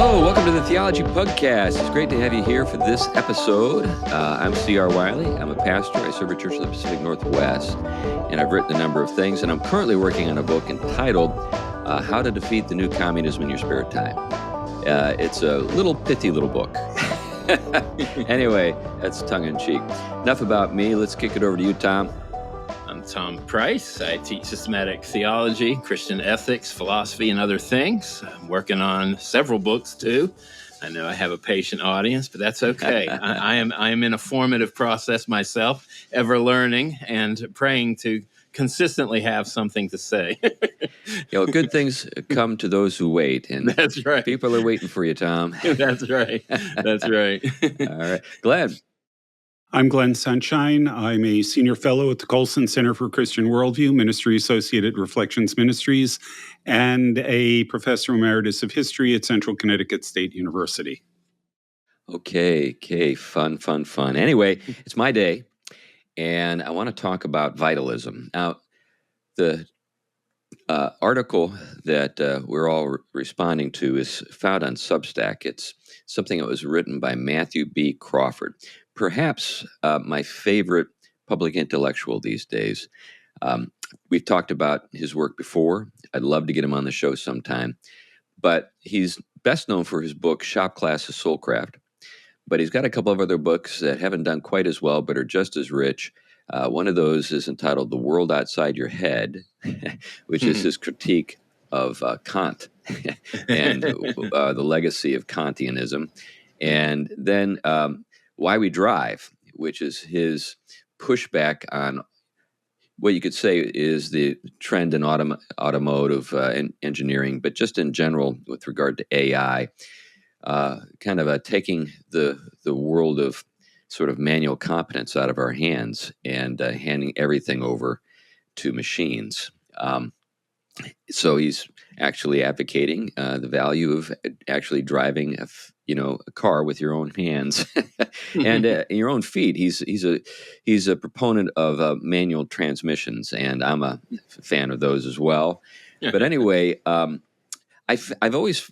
Hello, welcome to the Theology Pugcast. It's great to have you here for this episode. I'm C.R. Wiley. I'm a pastor. I serve a church in the Pacific Northwest, and I've written a number of things, and I'm currently working on a book entitled How to Defeat the New Communism in Your Spare Time. It's a little pithy little book. Anyway, that's tongue-in-cheek. Enough about me. Let's kick it over to you, Tom. I'm Tom Price. I teach systematic theology, Christian ethics, philosophy, and other things. I'm working on several books, too. I know I have a patient audience, but that's okay. I am in a formative process myself, ever learning and praying to consistently have something to say. Good things come to those who wait. And that's right. People are waiting for you, Tom. That's right. That's right. All right. Glenn. I'm Glenn Sunshine. I'm a senior fellow at the Colson Center for Christian Worldview, Ministry Associate at Reflections Ministries, and a professor emeritus of history at Central Connecticut State University. Okay. Fun. Anyway, it's my day, and I want to talk about vitalism. Now, the article that we're all responding to is found on Substack. It's something that was written by Matthew B. Crawford, perhaps my favorite public intellectual these days. We've talked about his work before. I'd love to get him on the show sometime. But he's best known for his book, Shop Class of Soulcraft. But he's got a couple of other books that haven't done quite as well, but are just as rich. One of those is entitled The World Outside Your Head, which is his critique of Kant and the legacy of Kantianism. And then Why We Drive, which is his pushback on what you could say is the trend in automotive engineering, but just in general with regard to AI, kind of taking the world of sort of manual competence out of our hands and handing everything over to machines. So he's actually advocating the value of actually driving a car with your own hands and your own feet. He's a proponent of manual transmissions, and I'm a fan of those as well. But anyway, I've always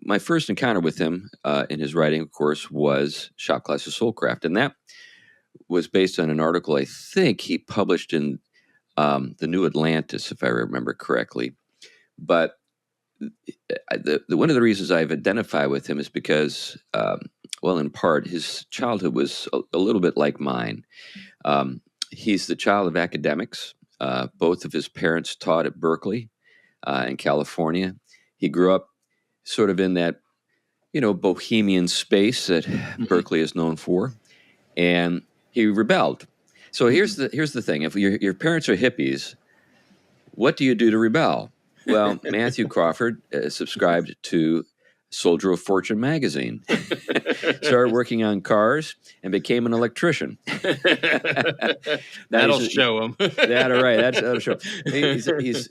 my first encounter with him in his writing, of course, was Shop Class of Soulcraft, and that was based on an article I think he published in the New Atlantis, if I remember correctly. But one of the reasons I've identified with him is because, in part, his childhood was a little bit like mine. He's the child of academics. Both of his parents taught at Berkeley in California. He grew up sort of in that, bohemian space that Berkeley is known for, and he rebelled. So here's the thing: if your parents are hippies, what do you do to rebel? Well, Matthew Crawford subscribed to Soldier of Fortune magazine, started working on cars, and became an electrician. That'll show him. That'll show him.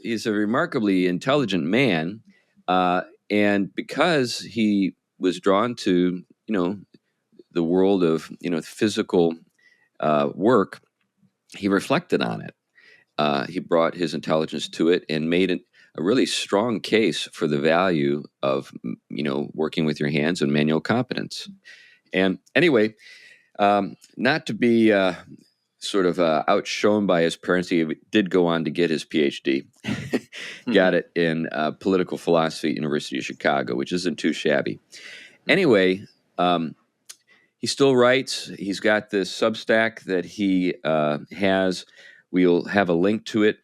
He's a remarkably intelligent man, and because he was drawn to the world of physical work, he reflected on it. He brought his intelligence to it and made a really strong case for the value of, working with your hands and manual competence. And anyway, not to be sort of outshone by his parents, he did go on to get his PhD. Got it in political philosophy at University of Chicago, which isn't too shabby. Anyway, he still writes. He's got this Substack that he has. We'll have a link to it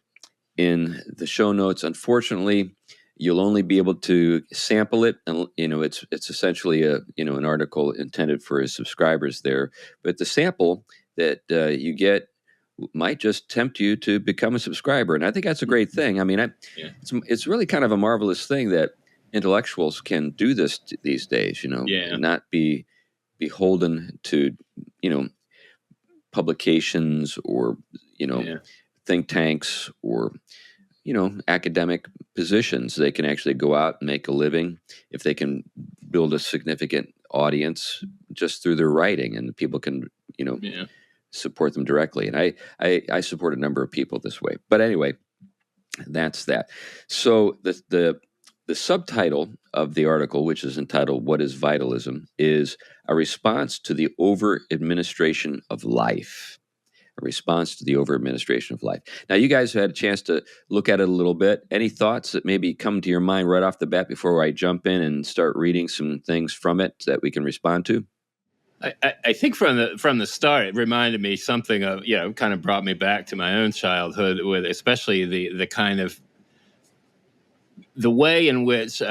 in the show notes. Unfortunately, you'll only be able to sample it, and it's essentially an article intended for his subscribers there. But the sample that you get might just tempt you to become a subscriber, and I think that's a great thing. I mean, it's really kind of a marvelous thing that intellectuals can do this these days. Not be beholden to publications or think tanks or academic positions. They can actually go out and make a living if they can build a significant audience just through their writing, and people can support them directly. And I support a number of people this way. But anyway, that's that. So the The subtitle of the article, which is entitled "What is Vitalism?" is a response to the over-administration of life. A response to the over-administration of life. Now, you guys have had a chance to look at it a little bit. Any thoughts that maybe come to your mind right off the bat before I jump in and start reading some things from it that we can respond to? I think from the start, it reminded me something of, kind of brought me back to my own childhood, with especially the kind of the way in which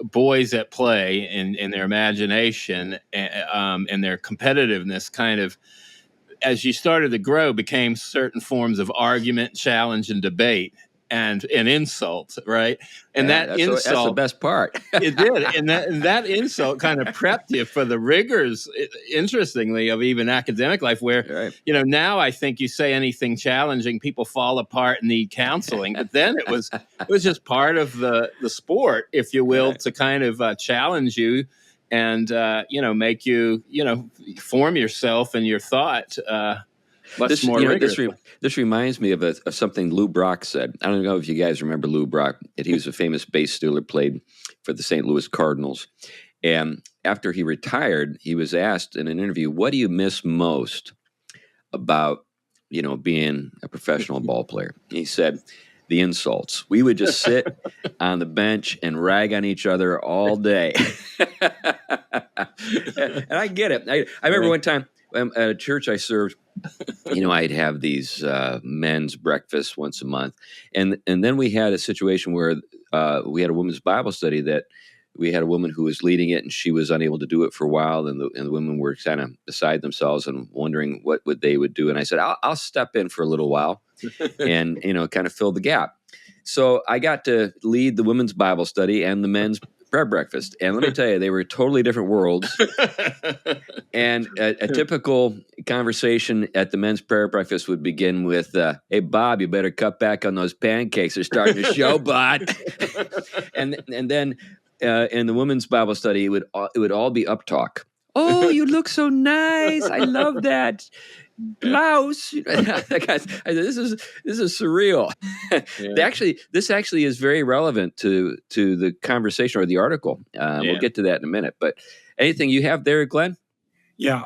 boys at play in their imagination and their competitiveness kind of, as you started to grow, became certain forms of argument, challenge, and debate, and insult, right? And Yeah, that that's the best part. it did, and that insult kind of prepped you for the rigors, interestingly, of even academic life. Where Right. Now I think you say anything challenging, people fall apart and need counseling. But then it was just part of the sport, if you will, Right. to kind of challenge you and make you form yourself and your thought much more rigorously. This reminds me of something Lou Brock said. I don't know if you guys remember Lou Brock. He was a famous bass stealer, played for the St. Louis Cardinals. And after he retired, he was asked in an interview, "What do you miss most about, being a professional ball player?" He said, "The insults. We would just sit on the bench and rag on each other all day." And I get it. I remember one time at a church I served, I'd have these men's breakfasts once a month. And then we had a situation where we had a women's Bible study that we had a woman who was leading it, and she was unable to do it for a while. And the women were kind of beside themselves and wondering what they would do. And I said, I'll step in for a little while and, kind of fill the gap. So I got to lead the women's Bible study and the men's prayer breakfast. And let me tell you, they were totally different worlds. And a typical conversation at the men's prayer breakfast would begin with, "Hey, Bob, you better cut back on those pancakes. They're starting to show, bud." and then in the women's Bible study, it would all be up talk. "Oh, you look so nice. I love that blouse." I said, this is surreal. Yeah. This actually is very relevant to the conversation or the article. We'll get to that in a minute. But anything you have there, Glenn? Yeah.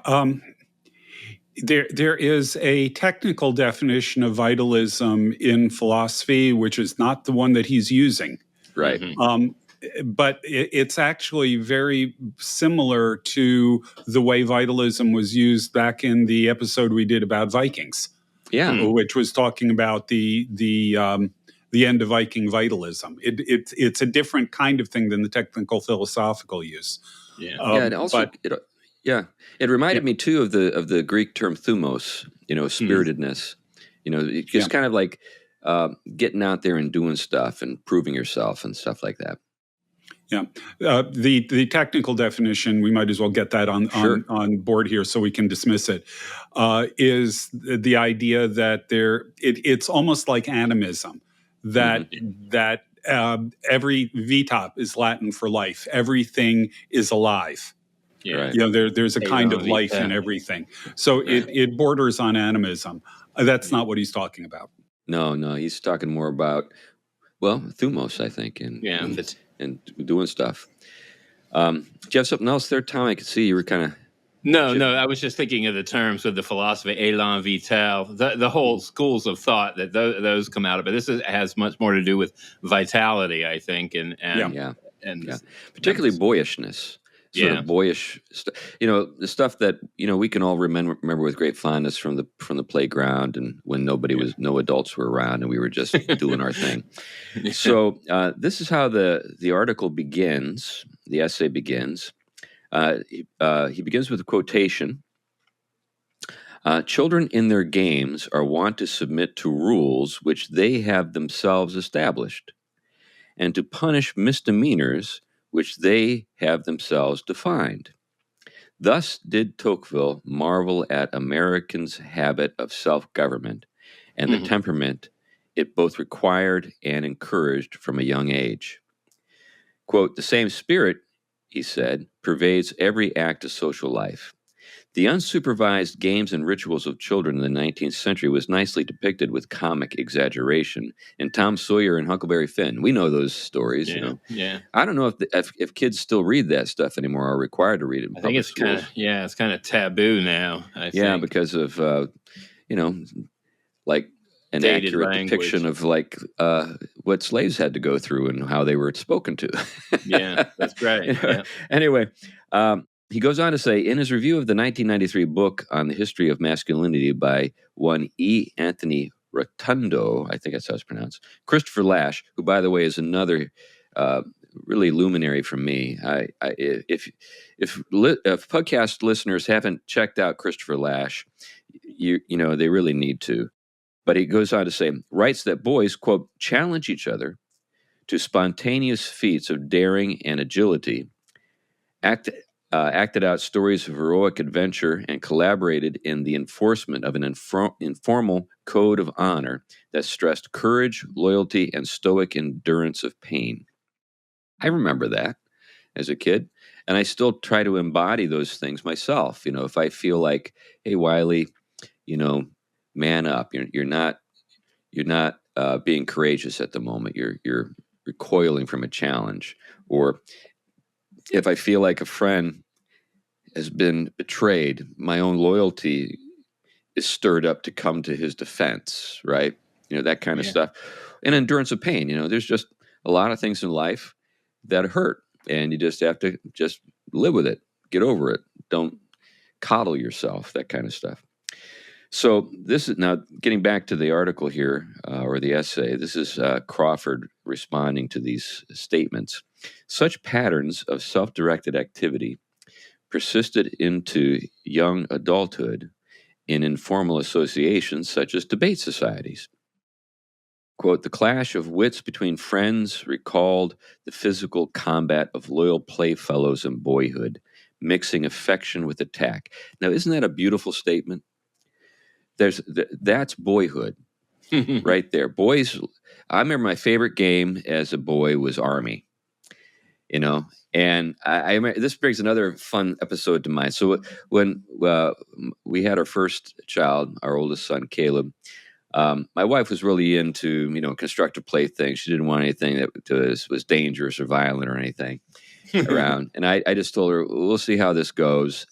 There is a technical definition of vitalism in philosophy, which is not the one that he's using. Right. Mm-hmm. But it's actually very similar to the way vitalism was used back in the episode we did about Vikings. Yeah. Which was talking about the end of Viking vitalism. It's a different kind of thing than the technical philosophical use. Yeah. And also, it reminded me too of the Greek term thumos, spiritedness. It's just kind of like getting out there and doing stuff and proving yourself and stuff like that. Yeah. The technical definition, we might as well get that on board here so we can dismiss it, is the idea that it's almost like animism, that every vita is Latin for life. Everything is alive. Yeah. There's a kind of life in everything. So it borders on animism. That's not what he's talking about. No, he's talking more about, thumos, I think, and doing stuff. Do you have something else there, Tom? I could see you were kind of... No, I was just thinking of the terms with the philosophy, élan vital, the whole schools of thought that those come out of it. This has much more to do with vitality, I think, and particularly boyishness. Sort of boyish stuff, the stuff that we can all remember with great fondness from the playground, and when no adults were around, and we were just doing our thing. So this is how the article begins. The essay begins. He begins with a quotation. "Children in their games are wont to submit to rules which they have themselves established, and to punish misdemeanors which they have themselves defined. Thus did Tocqueville marvel at Americans' habit of self-government and the temperament it both required and encouraged from a young age. Quote, the same spirit," he said, "pervades every act of social life. The unsupervised games and rituals of children in the 19th century was nicely depicted with comic exaggeration in Tom Sawyer and Huckleberry Finn. We know those stories, Yeah, you know. yeah. I don't know if kids still read that stuff anymore or are required to read it in I think public it's kind schools. of it's kind of taboo now. I Yeah, think because of you know, like an dated accurate language. depiction of like what slaves had to go through and how they were spoken to. Yeah, that's right. You know? Yeah. Anyway, he goes on to say, in his review of the 1993 book on the history of masculinity by one E. Anthony Rotundo, I think that's how it's pronounced, Christopher Lasch, who, by the way, is another really luminary from me. If podcast listeners haven't checked out Christopher Lasch, you know they really need to. But he goes on to say, writes that boys, quote, challenge each other to spontaneous feats of daring and agility, acted out stories of heroic adventure, and collaborated in the enforcement of an informal code of honor that stressed courage, loyalty, and stoic endurance of pain. I remember that as a kid, and I still try to embody those things myself. You know, if I feel like, hey, Wiley, you know, man up. You're not being courageous at the moment. You're recoiling from a challenge. Or if I feel like a friend has been betrayed, my own loyalty is stirred up to come to his defense, right? You know, that kind of stuff. And endurance of pain. You know, there's just a lot of things in life that hurt, and you just have to just live with it, get over it. Don't coddle yourself, that kind of stuff. So this is now getting back to the article here, or the essay. This is Crawford responding to these statements. Such patterns of self-directed activity persisted into young adulthood in informal associations such as debate societies. Quote, the clash of wits between friends recalled the physical combat of loyal playfellows in boyhood, mixing affection with attack. Now, isn't that a beautiful statement? That's boyhood right there. Boys, I remember my favorite game as a boy was Army, you know, and I remember, this brings another fun episode to mind. So when we had our first child, our oldest son, Caleb, my wife was really into, you know, constructive play things. She didn't want anything that was dangerous or violent or anything around. And I just told her, we'll see how this goes.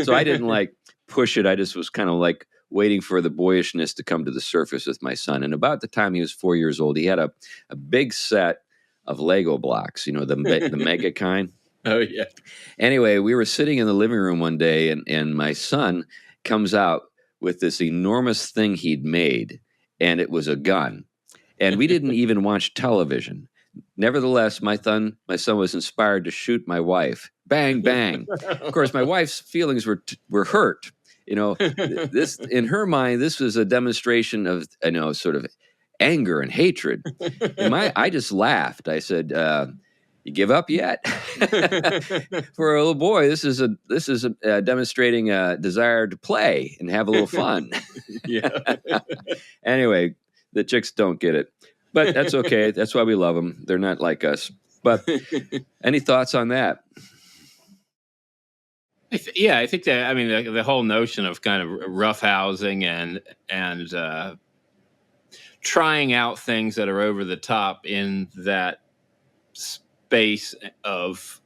So I didn't like push it. I just was kind of like waiting for the boyishness to come to the surface with my son. And about the time he was 4 years old, he had a big set of Lego blocks, you know, the mega kind. Oh, yeah. Anyway, we were sitting in the living room one day, and my son comes out with this enormous thing he'd made, and it was a gun. And we didn't even watch television. Nevertheless, my son was inspired to shoot my wife. Bang, bang. Of course, my wife's feelings were hurt. You know, this in her mind, this was a demonstration of, you know, sort of anger and hatred. I just laughed. I said, "You give up yet?" For a little boy, this is demonstrating a desire to play and have a little fun. Yeah. Anyway, the chicks don't get it, but that's okay. That's why we love them. They're not like us. But any thoughts on that? I think that, I mean, the whole notion of kind of roughhousing and trying out things that are over the top in that space of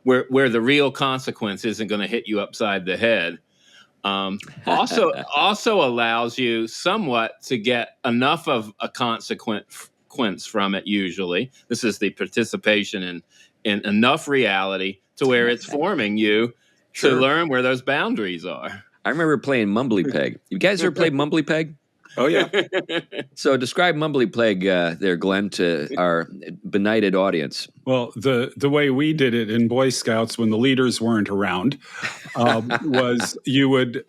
where the real consequence isn't going to hit you upside the head. Also allows you somewhat to get enough of a consequence from it. Usually, this is the participation in enough reality to where it's forming you to learn where those boundaries are. I remember playing Mumbly Peg. You guys ever played Mumbly Peg? Oh, yeah. So describe Mumbly Peg there, Glenn, to our benighted audience. Well, the way we did it in Boy Scouts when the leaders weren't around was you'd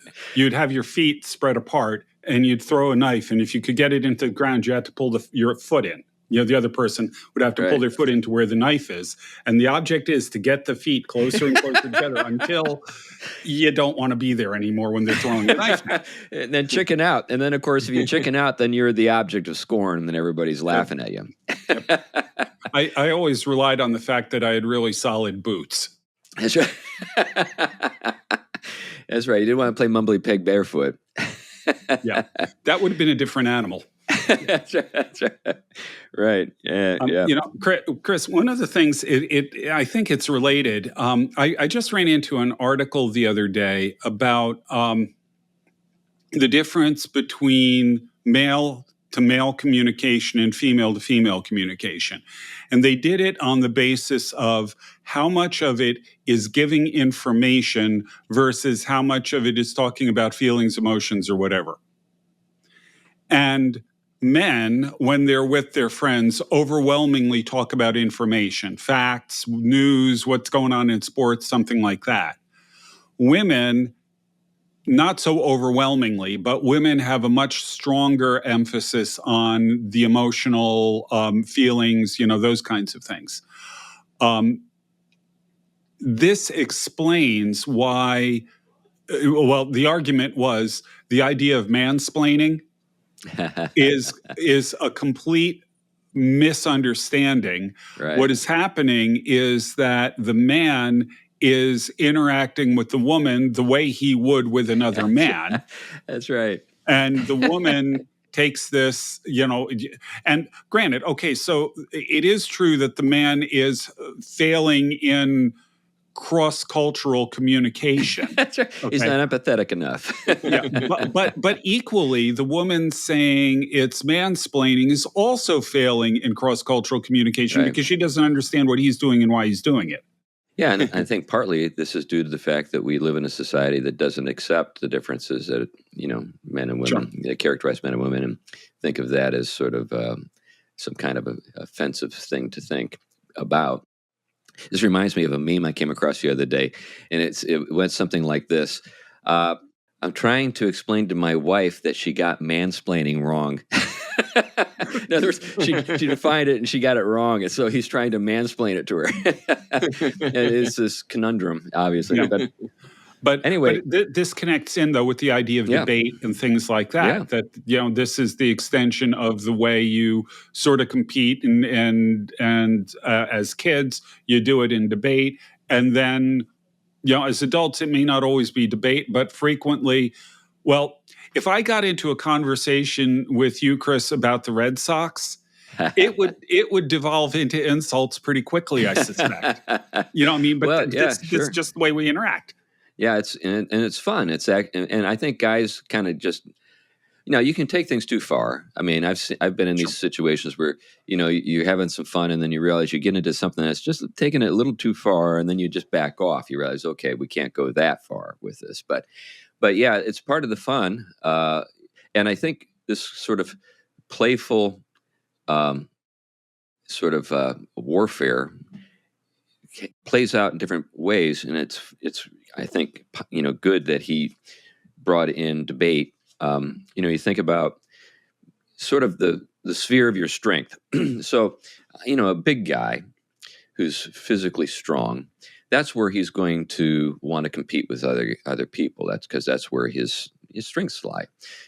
have your feet spread apart and you'd throw a knife, and if you could get it into the ground, you had to pull your foot in. You know, the other person would have to pull their foot into where the knife is. And the object is to get the feet closer and closer together until you don't want to be there anymore when they're throwing a knife. And then chicken out. And then, of course, if you chicken out, then you're the object of scorn, and then everybody's laughing at you. I always relied on the fact that I had really solid boots. That's right. That's right. You didn't want to play Mumbly Peg barefoot. Yeah, that would have been a different animal. That's right. That's right. Right. Yeah. Yeah. You know, Chris, one of the things, I think it's related. I just ran into an article the other day about the difference between male to male communication and female to female communication. And they did it on the basis of how much of it is giving information versus how much of it is talking about feelings, emotions, or whatever. And men, when they're with their friends, overwhelmingly talk about information, facts, news, what's going on in sports, something like that. Women, not so overwhelmingly, but women have a much stronger emphasis on the emotional feelings, those kinds of things. This explains why, the argument was the idea of mansplaining is a complete misunderstanding. Right. What is happening is that the man is interacting with the woman the way he would with another man. That's right. And the woman takes this, and granted, okay, so it is true that the man is failing in cross-cultural communication. That's right. Okay. He's not empathetic enough. Yeah, but equally, the woman saying it's mansplaining is also failing in cross-cultural communication, right, because she doesn't understand what he's doing and why he's doing it. Yeah, and I think partly this is due to the fact that we live in a society that doesn't accept the differences that men and women, sure, characterize men and women, and think of that as sort of some kind of offensive thing to think about. This reminds me of a meme I came across the other day, and it went something like this. I'm trying to explain to my wife that she got mansplaining wrong. In other words, she defined it and she got it wrong, and so he's trying to mansplain it to her. It's this conundrum, obviously. Yeah. But anyway, this connects in, though, with the idea of debate and things like that. Yeah. That this is the extension of the way you sort of compete, and as kids, you do it in debate, and then as adults, it may not always be debate, but frequently. Well, if I got into a conversation with you, Chris, about the Red Sox, it would devolve into insults pretty quickly, I suspect. You know what I mean? But this is just the way we interact. Yeah, it's fun. And I think guys kind of just, you can take things too far. I mean, I've been in these situations where you're having some fun, and then you realize you get into something that's just taking it a little too far, and then you just back off. You realize, okay, we can't go that far with this, but yeah, it's part of the fun. And I think this sort of playful sort of warfare plays out in different ways, and it's I think good that he brought in debate. You think about sort of the sphere of your strength. So, a big guy who's physically strong, that's where he's going to want to compete with other people. That's because that's where his strengths lie.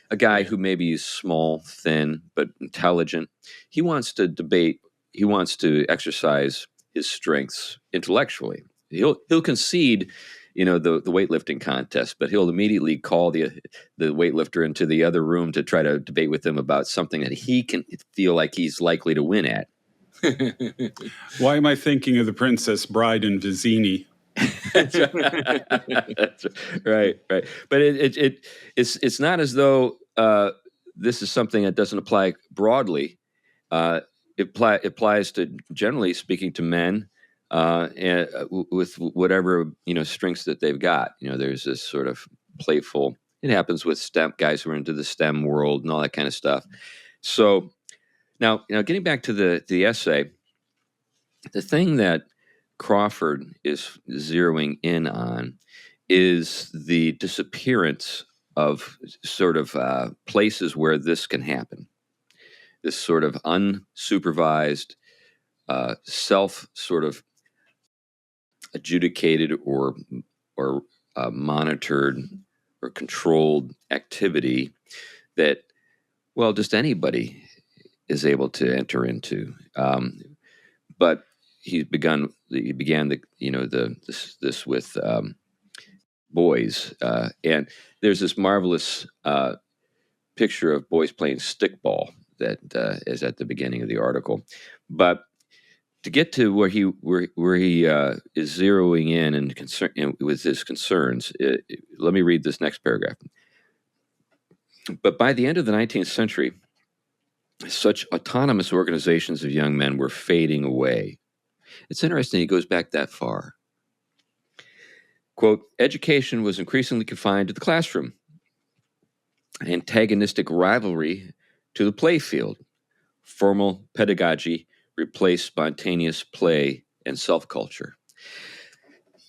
A guy who maybe is small, thin, but intelligent, he wants to debate. He wants to exercise his strengths intellectually. He'll concede, the weightlifting contest, but he'll immediately call the weightlifter into the other room to try to debate with him about something that he can feel like he's likely to win at. Why am I thinking of The Princess Bride and Vizzini? Right. But it's not as though this is something that doesn't apply broadly. It applies to, generally speaking, to men and with whatever strengths that they've got. There's this sort of playful. It happens with STEM guys who are into the STEM world and all that kind of stuff. So now getting back to the essay, the thing that Crawford is zeroing in on is the disappearance of sort of places where this can happen. This sort of unsupervised, self sort of adjudicated or monitored or controlled activity that, just anybody is able to enter into. But he began this with boys, and there's this marvelous picture of boys playing stickball that is at the beginning of the article. But to get to where he is zeroing in and with his concerns, let me read this next paragraph. But by the end of the 19th century, such autonomous organizations of young men were fading away. It's interesting he goes back that far. Quote, education was increasingly confined to the classroom, antagonistic rivalry to the playfield. Formal pedagogy replaced spontaneous play and self-culture.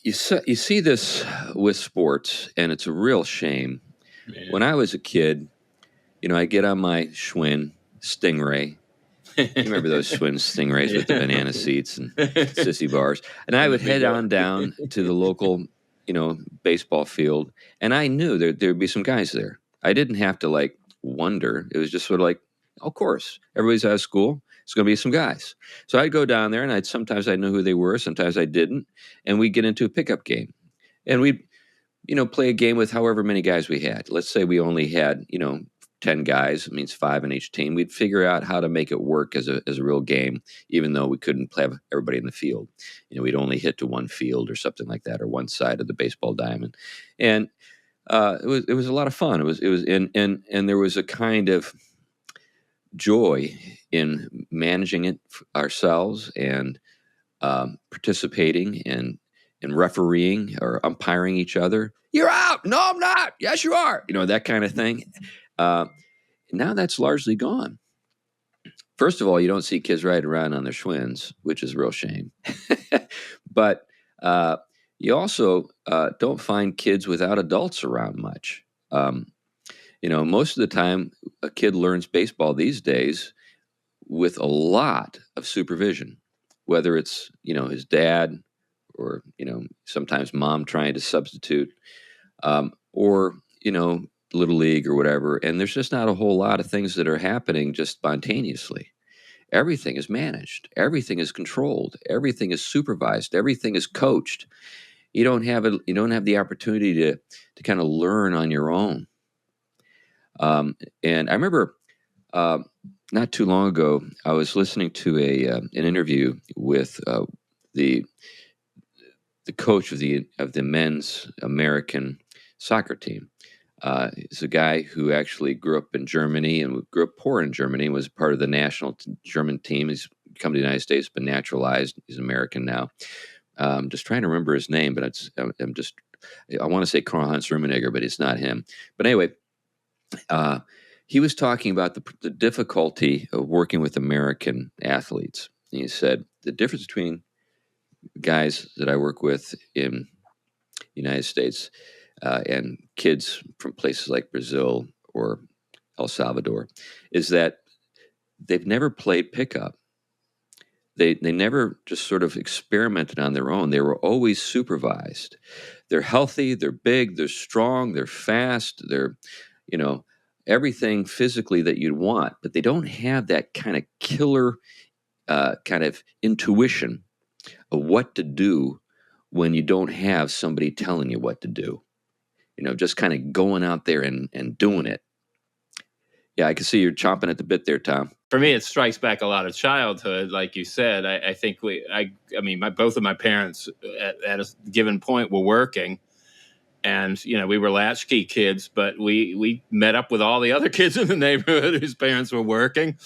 You see this with sports, and it's a real shame. Man. When I was a kid, I get on my Schwinn Stingray. You remember those Schwinn Stingrays with the banana seats and sissy bars? And I would head on down to the local, baseball field, and I knew there'd be some guys there. I didn't have to wonder. It was just sort of like, of course, everybody's out of school. It's going to be some guys. So I'd go down there, and sometimes I knew who they were, sometimes I didn't, and we'd get into a pickup game, and we'd, play a game with however many guys we had. Let's say we only had, 10 guys. It means 5 in each team. We'd figure out how to make it work as a real game, even though we couldn't have everybody in the field. We'd only hit to one field or something like that, or one side of the baseball diamond, and it was a lot of fun. It was and there was a kind of joy in managing it ourselves and participating and refereeing or umpiring each other. You're out. No, I'm not. Yes, you are. That kind of thing. Now that's largely gone. First of all, you don't see kids riding around on their Schwinns, which is a real shame. But you also don't find kids without adults around much. Most of the time, a kid learns baseball these days with a lot of supervision, whether it's, his dad or, sometimes mom trying to substitute, or, Little League or whatever. And there's just not a whole lot of things that are happening just spontaneously. Everything is managed. Everything is controlled. Everything is supervised. Everything is coached. You don't have the opportunity to kind of learn on your own. And I remember not too long ago, I was listening to an interview with the coach of the men's American soccer team. He's a guy who actually grew up in Germany and grew up poor in Germany and was part of the national German team. He's come to the United States, been naturalized. He's American now. I'm just trying to remember his name, but I want to say Karl-Heinz Rummenigge, but it's not him. But anyway, he was talking about the difficulty of working with American athletes. And he said, the difference between guys that I work with in the United States and kids from places like Brazil or El Salvador is that they've never played pickup. They never just sort of experimented on their own. They were always supervised. They're healthy, they're big, they're strong, they're fast, they're, everything physically that you'd want, but they don't have that kind of killer kind of intuition of what to do when you don't have somebody telling you what to do. Just kind of going out there and doing it. Yeah, I can see you're chomping at the bit there, Tom. For me, it strikes back a lot of childhood, like you said. I think both of my parents at a given point were working, and we were latchkey kids, but we met up with all the other kids in the neighborhood whose parents were working,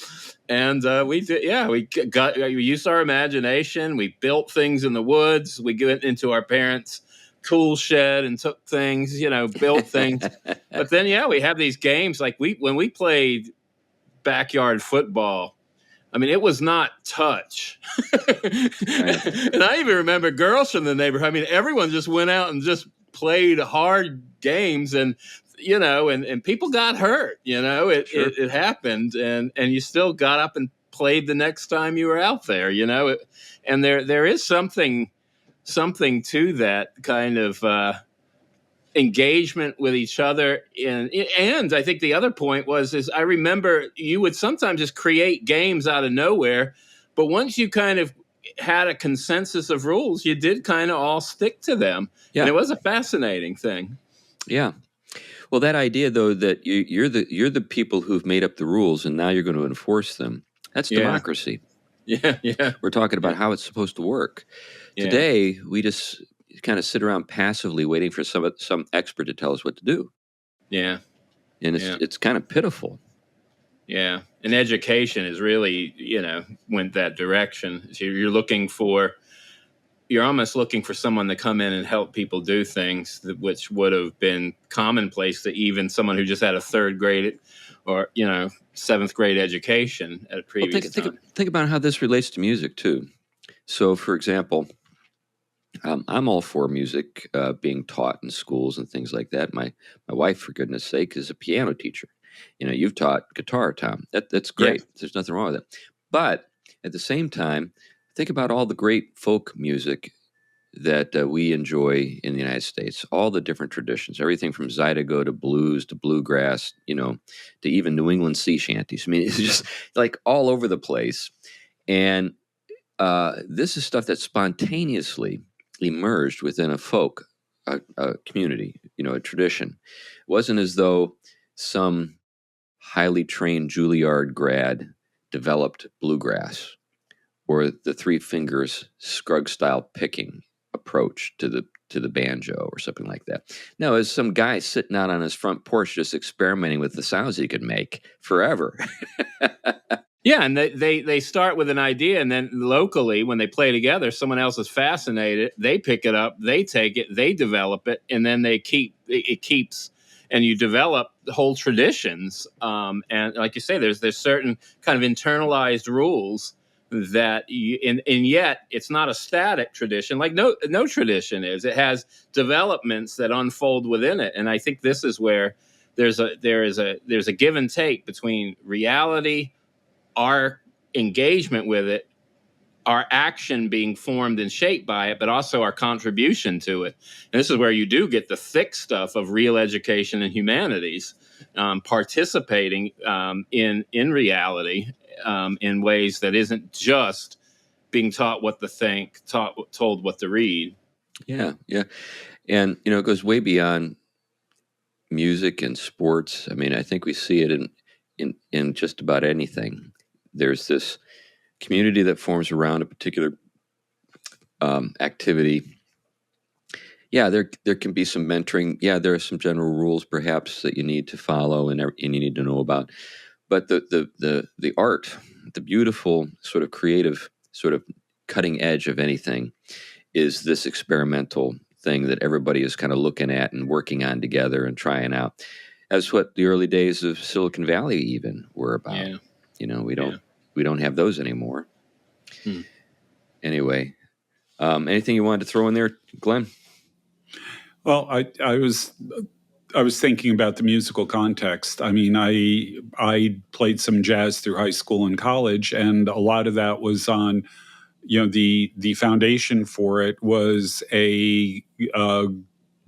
and we used our imagination. We built things in the woods. We went into our parents' tool shed and took things, built things. But then, we have these games like when we played backyard football. I mean, it was not touch. And I even remember girls from the neighborhood. I mean, everyone just went out and just played hard games, and and people got hurt. Sure. It happened, and you still got up and played the next time you were out there. And there is something to that kind of engagement with each other. And I think the other point is I remember you would sometimes just create games out of nowhere, but once you kind of had a consensus of rules, you did kind of all stick to them. Yeah. And it was a fascinating thing. Yeah. Well, that idea, though, that you're the people who've made up the rules and now you're going to enforce them, that's Yeah. democracy. Yeah, yeah. We're talking about how it's supposed to work. Yeah. Today, we just kind of sit around passively waiting for some expert to tell us what to do. Yeah. And it's kind of pitiful. Yeah. And education is really, went that direction. So you're almost looking for someone to come in and help people do things which would have been commonplace to even someone who just had a third grade or, seventh grade education at a previous time. Think about how this relates to music, too. So, for example, I'm all for music being taught in schools and things like that. My wife, for goodness sake, is a piano teacher. You've taught guitar, Tom. That's great. Yeah. There's nothing wrong with it. But at the same time, think about all the great folk music that we enjoy in the United States, all the different traditions, everything from Zydeco to blues to bluegrass, to even New England sea shanties. I mean, it's just like all over the place. And this is stuff that spontaneously emerged within a folk a community, a tradition. It wasn't as though some highly trained Juilliard grad developed bluegrass or the Three Fingers Scruggs style picking approach to the banjo or something like that. No, it's some guy sitting out on his front porch just experimenting with the sounds he could make forever. Yeah, and they start with an idea, and then locally, when they play together, someone else is fascinated. They pick it up, they take it, they develop it, and then it keeps, and you develop whole traditions. And like you say, there's certain kind of internalized rules that and yet it's not a static tradition like no tradition is. It has developments that unfold within it, and I think this is where there's a give and take between reality, our engagement with it, our action being formed and shaped by it, but also our contribution to it. And this is where you do get the thick stuff of real education and humanities, participating in reality in ways that isn't just being taught what to think, told what to read. Yeah, yeah. And, it goes way beyond music and sports. I mean, I think we see it in just about anything. There's this community that forms around a particular activity. Yeah, there can be some mentoring. Yeah, there are some general rules perhaps that you need to follow and you need to know about. But the art, the beautiful sort of creative, sort of cutting edge of anything is this experimental thing that everybody is kind of looking at and working on together and trying out. That's what the early days of Silicon Valley even were about. Yeah. We don't have those anymore. Anyway, anything you wanted to throw in there, Glenn? Well, I was thinking about the musical context. I mean, I played some jazz through high school and college, and a lot of that was on, the foundation for it was a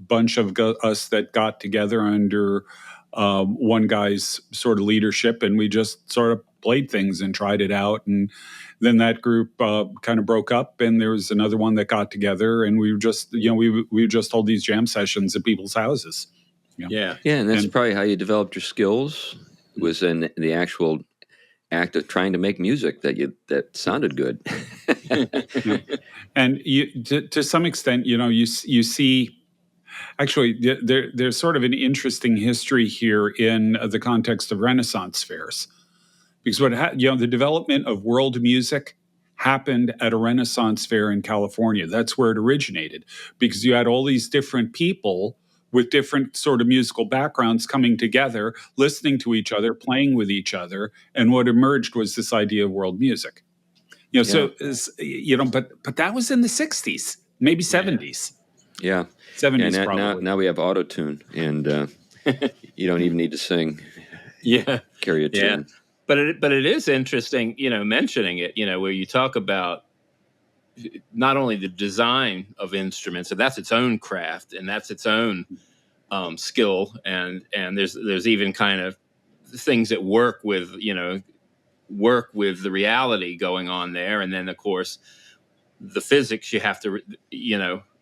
bunch of us that got together under one guy's sort of leadership, and we just sort of played things and tried it out. And then that group kind of broke up, and there was another one that got together, and we were just, we would just hold these jam sessions at people's houses. Yeah, and that's probably how you developed your skills, was in the actual act of trying to make music that sounded good. And to some extent, you see. Actually, there's sort of an interesting history here in the context of Renaissance fairs, because the development of world music happened at a Renaissance fair in California. That's where it originated, because you had all these different people with different sort of musical backgrounds coming together, listening to each other, playing with each other, and what emerged was this idea of world music. So but that was in the 60s, maybe 70s. Yeah. 70s and probably. Now we have auto-tune, and you don't even need to sing. Yeah. Carry a tune. But it is interesting, mentioning it, where you talk about not only the design of instruments, and that's its own craft, and that's its own skill, and there's even kind of things that work with the reality going on there, and then of course the physics you have to,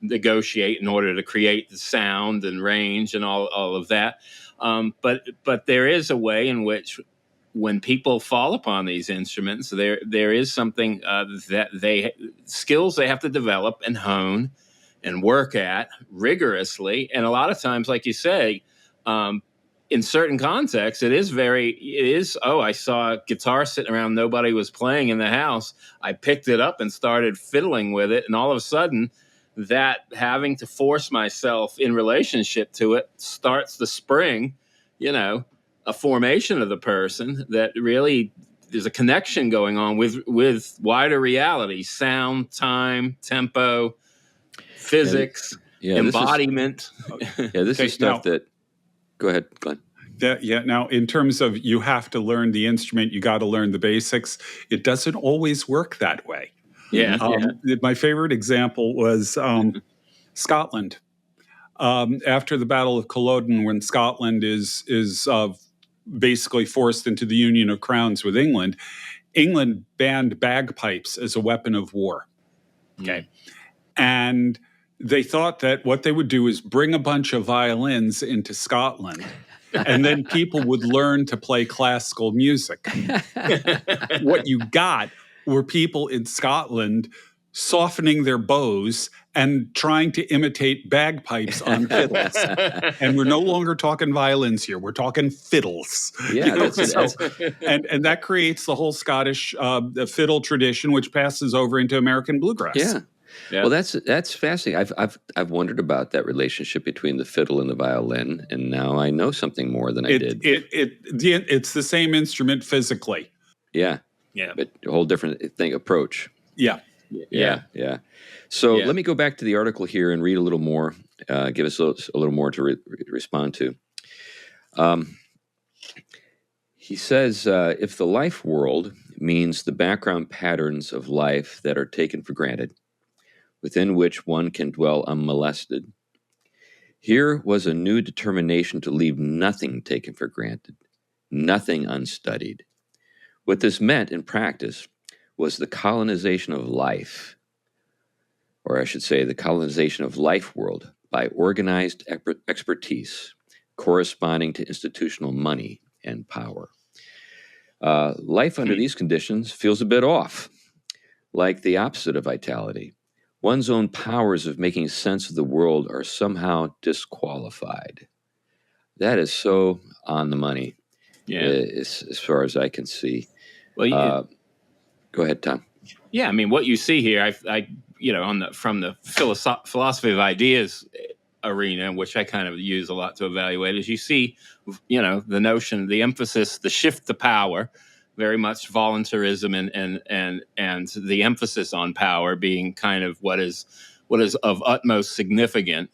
negotiate in order to create the sound and range and all of that. But there is a way in which, when people fall upon these instruments, there is something that skills they have to develop and hone and work at rigorously. And a lot of times, like you say, in certain contexts, I saw a guitar sitting around, nobody was playing in the house. I picked it up and started fiddling with it. And all of a sudden, that having to force myself in relationship to it starts the spring, a formation of the person that really there's a connection going on with wider reality, sound, time, tempo, physics, embodiment. This is stuff that. Go ahead, Glenn. Now, in terms of you have to learn the instrument, you got to learn the basics. It doesn't always work that way. My favorite example was Scotland. After the Battle of Culloden, when Scotland is basically forced into the Union of Crowns with England, England banned bagpipes as a weapon of war. Okay. And they thought that what they would do is bring a bunch of violins into Scotland, and then people would learn to play classical music. What you got were people in Scotland softening their bows and trying to imitate bagpipes on fiddles. And we're no longer talking violins here. We're talking fiddles. Yeah, and that creates the whole Scottish fiddle tradition, which passes over into American bluegrass. Yeah. Well, that's fascinating. I've wondered about that relationship between the fiddle and the violin, and now I know something more than I did. It's the same instrument physically. Yeah, but a whole different approach. Yeah. So let me go back to the article here and read a little more. Give us a little more to respond to. He says, if the life world means the background patterns of life that are taken for granted, within which one can dwell unmolested, here was a new determination to leave nothing taken for granted, nothing unstudied. What this meant in practice was the colonization of life, or I should say the colonization of life world by organized expertise corresponding to institutional money and power. Life under these conditions feels a bit off, like the opposite of vitality. One's own powers of making sense of the world are somehow disqualified. That is so on the money, as far as I can see. Well, go ahead, Tom. Yeah, I mean, what you see here, from the philosophy of ideas arena, which I kind of use a lot to evaluate, is you see, the notion, the emphasis, the shift to power, very much voluntarism and the emphasis on power being kind of what is of utmost significant.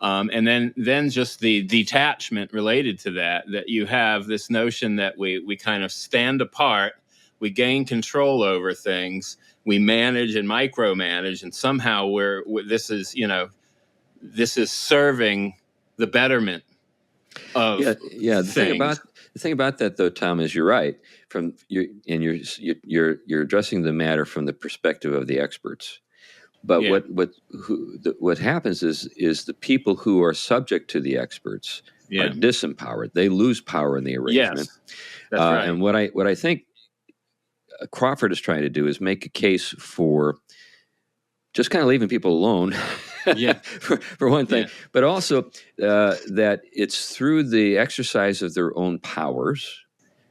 And then just the detachment related to that you have this notion that we kind of stand apart, we gain control over things, we manage and micromanage, and somehow this is serving the betterment of things. The thing about that, though, Tom, is you're right. You're addressing the matter from the perspective of the experts. But what happens is the people who are subject to the experts are disempowered. They lose power in the arrangement. Yes, that's right. And what I think Crawford is trying to do is make a case for just kind of leaving people alone. for one thing, but also that it's through the exercise of their own powers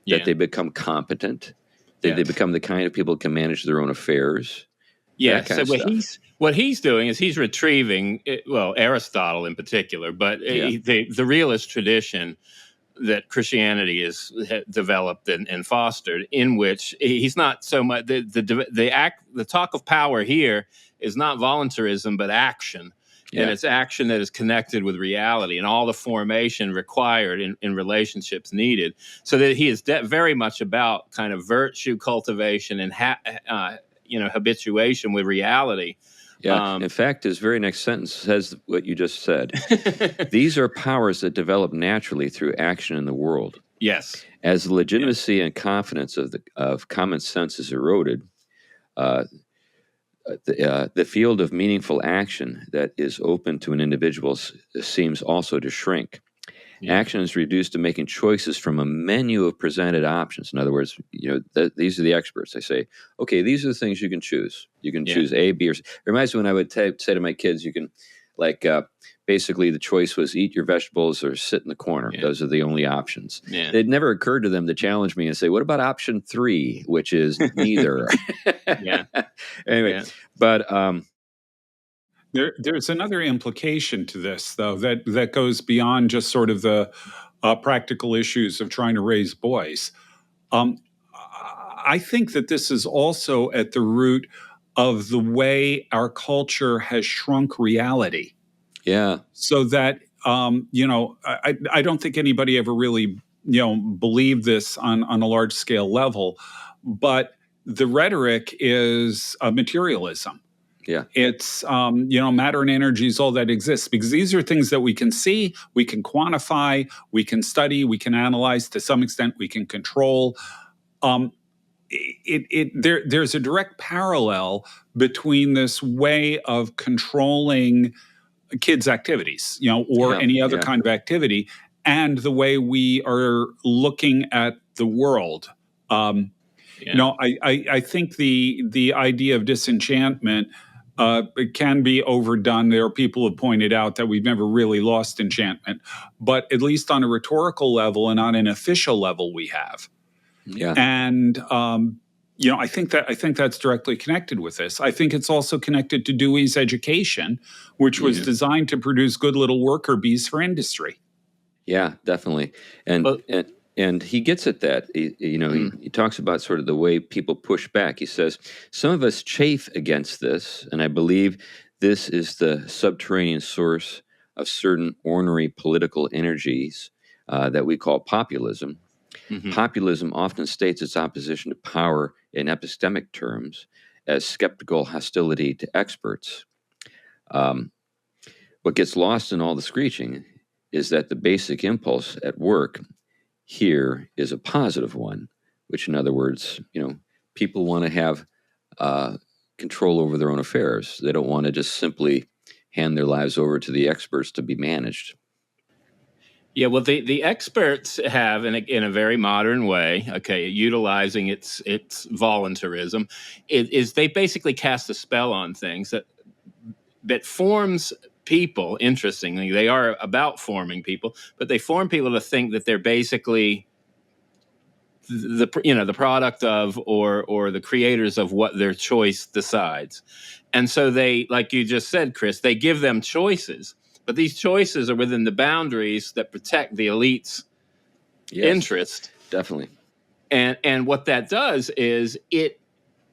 that they become competent, that they become the kind of people who can manage their own affairs. Yeah, so what he's doing is he's retrieving, Aristotle in particular, but the realist tradition that Christianity has developed and fostered, in which he's not so much the talk of power here is not voluntarism but action, and it's action that is connected with reality and all the formation required in relationships needed. So that he is very much about kind of virtue cultivation and habituation with reality. Yeah. In fact, his very next sentence says what you just said. These are powers that develop naturally through action in the world. Yes. As the legitimacy and confidence of common sense is eroded, the field of meaningful action that is open to an individual seems also to shrink. Yeah. Action is reduced to making choices from a menu of presented options. In other words, these are the experts. They say, okay, these are the things you can choose. You can choose A, B, or C. It reminds me when I would say to my kids, you can, basically the choice was eat your vegetables or sit in the corner. Yeah. Those are the only options. Yeah. It never occurred to them to challenge me and say, what about option 3, which is neither? Yeah. Anyway, Yeah. but There's another implication to this, though, that goes beyond just sort of the practical issues of trying to raise boys. I think that this is also at the root of the way our culture has shrunk reality. Yeah. So that, I don't think anybody ever really, believed this on a large scale level, but the rhetoric is materialism. Yeah. It's, matter and energy is all that exists, because these are things that we can see, we can quantify, we can study, we can analyze, to some extent we can control. There's a direct parallel between this way of controlling kids' activities, or any other kind of activity, and the way we are looking at the world. I think the idea of disenchantment it can be overdone. There are people who pointed out that we've never really lost enchantment, but at least on a rhetorical level and on an official level, we have. Yeah. And I think that's directly connected with this. I think it's also connected to Dewey's education, which was designed to produce good little worker bees for industry. Yeah, definitely. And he gets at that. He talks about sort of the way people push back. He says, some of us chafe against this, and I believe this is the subterranean source of certain ornery political energies that we call populism. Mm-hmm. Populism often states its opposition to power in epistemic terms as skeptical hostility to experts. What gets lost in all the screeching is that the basic impulse at work here is a positive one, which, in other words, people want to have control over their own affairs. They don't want to just simply hand their lives over to the experts to be managed. Yeah, well, the experts have, in a very modern way, utilizing its voluntarism, is they basically cast a spell on things that forms people. Interestingly, they are about forming people, but they form people to think that they're basically the product of or the creators of what their choice decides. And so they, like you just said, Chris, they give them choices. But these choices are within the boundaries that protect the elite's interest. Definitely. And what that does is it,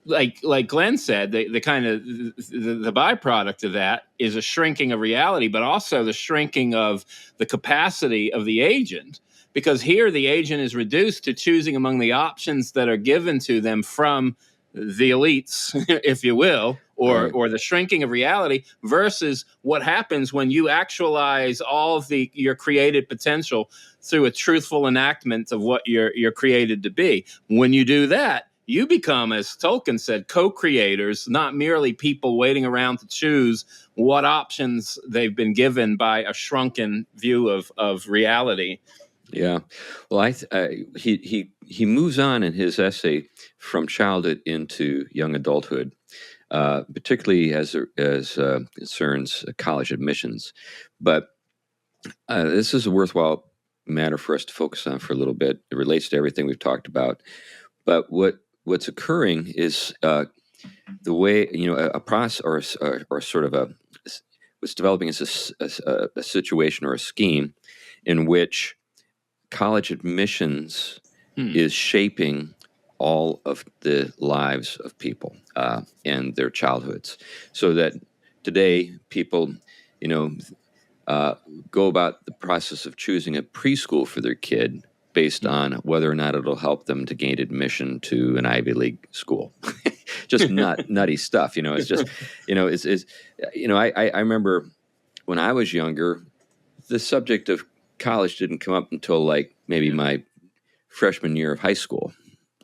like Glenn said, the kind of the byproduct of that is a shrinking of reality, but also the shrinking of the capacity of the agent. Because here the agent is reduced to choosing among the options that are given to them from the elites, if you will, or the shrinking of reality versus what happens when you actualize all of your created potential through a truthful enactment of what you're created to be. When you do that, you become, as Tolkien said, co-creators, not merely people waiting around to choose what options they've been given by a shrunken view of reality. Yeah, well, he moves on in his essay from childhood into young adulthood, particularly as concerns college admissions. But this is a worthwhile matter for us to focus on for a little bit. It relates to everything we've talked about. But what's occurring is the way a process or sort of what's developing is a situation or a scheme in which college admissions is shaping all of the lives of people and their childhoods, so that today people, go about the process of choosing a preschool for their kid based on whether or not it'll help them to gain admission to an Ivy League school. Just nutty stuff, It's just, I remember when I was younger, the subject of college didn't come up until like maybe my freshman year of high school.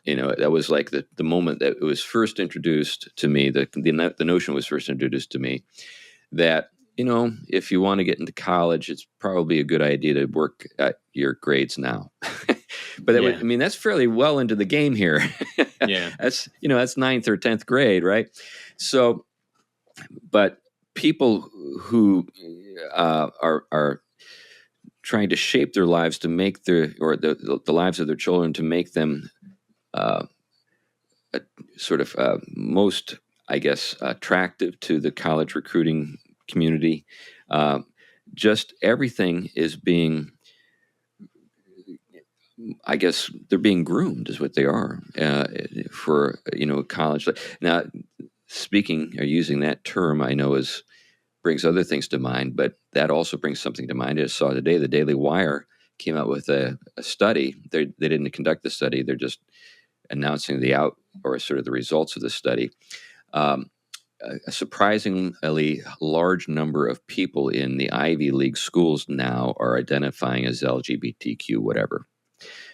That was like the moment that it was first introduced to me. The notion was first introduced to me that, if you want to get into college, it's probably a good idea to work at your grades now. But that's fairly well into the game here. Yeah. That's ninth or 10th grade, right? So, but people who are trying to shape their lives to make the lives of their children to make them most, I guess, attractive to the college recruiting community. Just everything is being, I guess, they're being groomed is what they are for college. Now, speaking or using that term, I know brings other things to mind, but that also brings something to mind. I just saw today the Daily Wire came out with a study. They didn't conduct the study; they're just announcing the results of the study. A surprisingly large number of people in the Ivy League schools now are identifying as LGBTQ whatever.